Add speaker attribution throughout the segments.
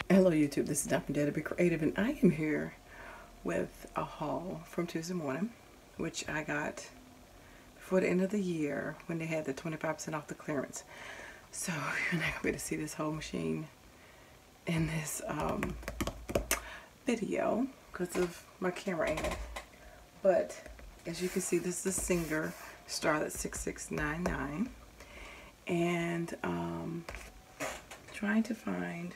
Speaker 1: Hello YouTube, this is DaretoBeCreative, and I am here with a haul from Tuesday morning, which I got before the end of the year when they had the 25% off the clearance. So you're not going to be able to see this whole machine in this video because of my camera angle. But as you can see, this is a Singer Starlet 6699, and trying to find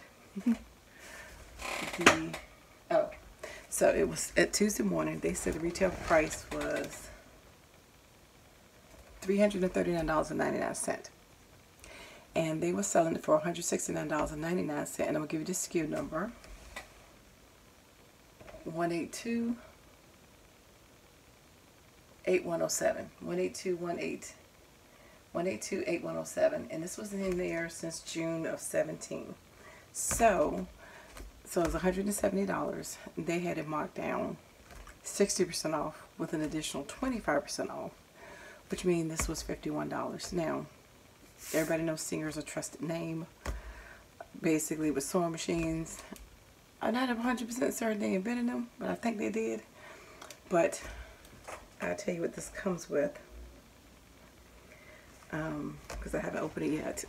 Speaker 1: so it was at Tuesday morning. They said the retail price was $339.99, and they were selling it for $169.99. And I'm gonna give you the SKU number: 182-8107. 182-8107, and this was in there since June of 17. So it was $170. They had it marked down 60% off with an additional 25% off, which means this was $51. Now, everybody knows Singer's a trusted name. Basically, with sewing machines, I'm not 100% certain they invented them, but I think they did. But I'll tell you what this comes with, because I haven't opened it yet.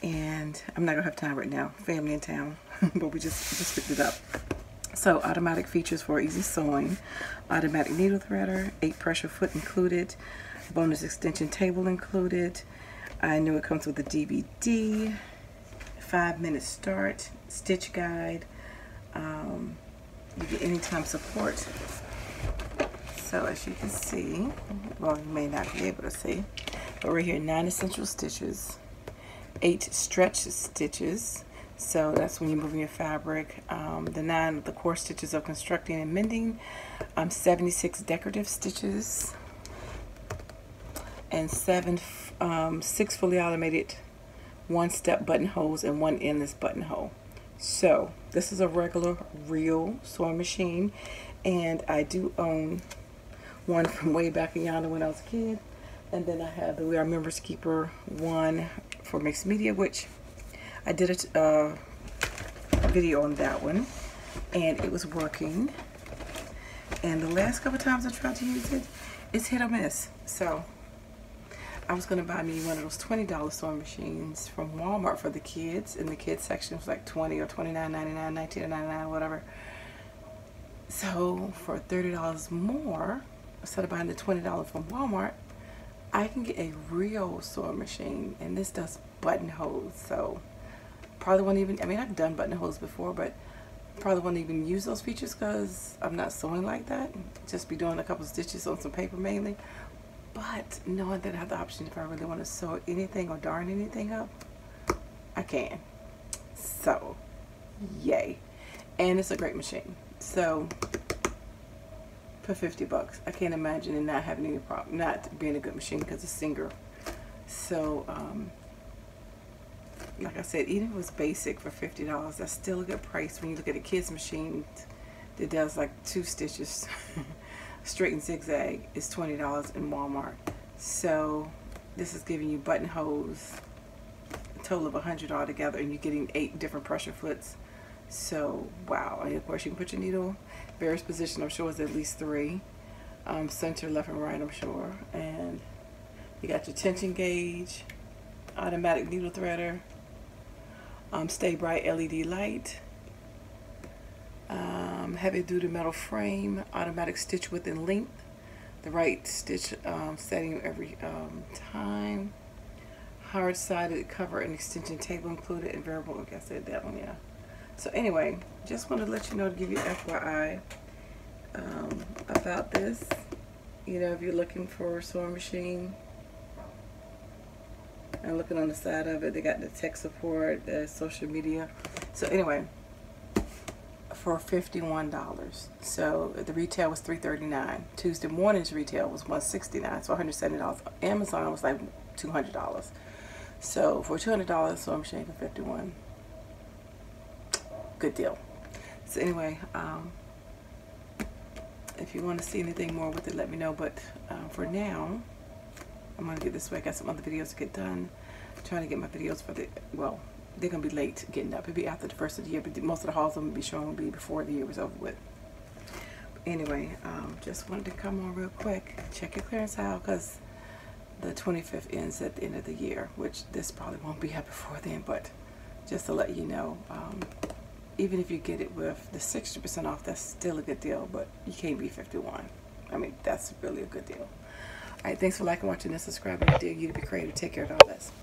Speaker 1: And I'm not gonna have time right now, family in town, but we just picked it up. So automatic features for easy sewing: automatic needle threader, 8 pressure foot included, bonus extension table included. I know it comes with a DVD, 5-minute start, stitch guide. You get anytime support. So as you can see, well, you may not be able to see, but right here, 9 essential stitches, 8 stretch stitches, so that's when you're moving your fabric. The 9 of the core stitches of constructing and mending, 76 decorative stitches, and 6 fully automated 1-step buttonholes and 1 endless buttonhole. So this is a regular, real sewing machine, and I do own one from way back in yonder when I was a kid. And then I have the We Are Members Keeper one for mixed media, which I did a video on that one, and it was working. And the last couple times I tried to use it, it's hit or miss. So I was gonna buy me one of those $20 sewing machines from Walmart for the kids. In the kids section, it was like $20 or $29.99, $19.99, whatever. So for $30 more, instead of buying the $20 from Walmart, I can get a real sewing machine, and this does buttonholes. So probably won't even, I mean, I've done buttonholes before, but probably won't even use those features because I'm not sewing like that. Just be doing a couple stitches on some paper mainly. But knowing that I have the option, if I really want to sew anything or darn anything up, I can. So yay. And it's a great machine. So for 50 bucks, I can't imagine it not having any problem, not being a good machine, because it's Singer. So like I said, even if it was basic for $50, that's still a good price when you look at a kid's machine that does like 2 stitches straight and zigzag. It's $20 in Walmart. So this is giving you buttonholes, a total of 100 altogether, and you're getting 8 different pressure foots. So wow. And of course you can put your needle various positions. I'm sure it's at least 3, center, left, and right, I'm sure. And you got your tension gauge, automatic needle threader, stay bright LED light, heavy duty metal frame, automatic stitch width and length, the right stitch setting every time, hard sided cover and extension table included, and variable. Okay, I said that one, yeah. So anyway, just wanted to let you know, to give you FYI about this. You know, if you're looking for a sewing machine, and looking on the side of it, they got the tech support, the social media. So anyway, for $51. So the retail was $339. Tuesday morning's retail was $169, so $170. Amazon was like $200. So for $200 sewing machine for $51, good deal. So anyway, if you want to see anything more with it, let me know. But for now, I'm gonna get this way. I got some other videos to get done. I'm trying to get my videos for the they're gonna be late getting up. It'll be after the first of the year, but most of the hauls I'm gonna be showing will be before the year was over with. Anyway, just wanted to come on real quick, check your clearance out, because the 25th ends at the end of the year, which this probably won't be up before then, but just to let you know, even if you get it with the 60% off, that's still a good deal, but you can't be 51. I mean, that's really a good deal. All right, thanks for liking, watching, and subscribing. I dare you to be creative. Take care of all this.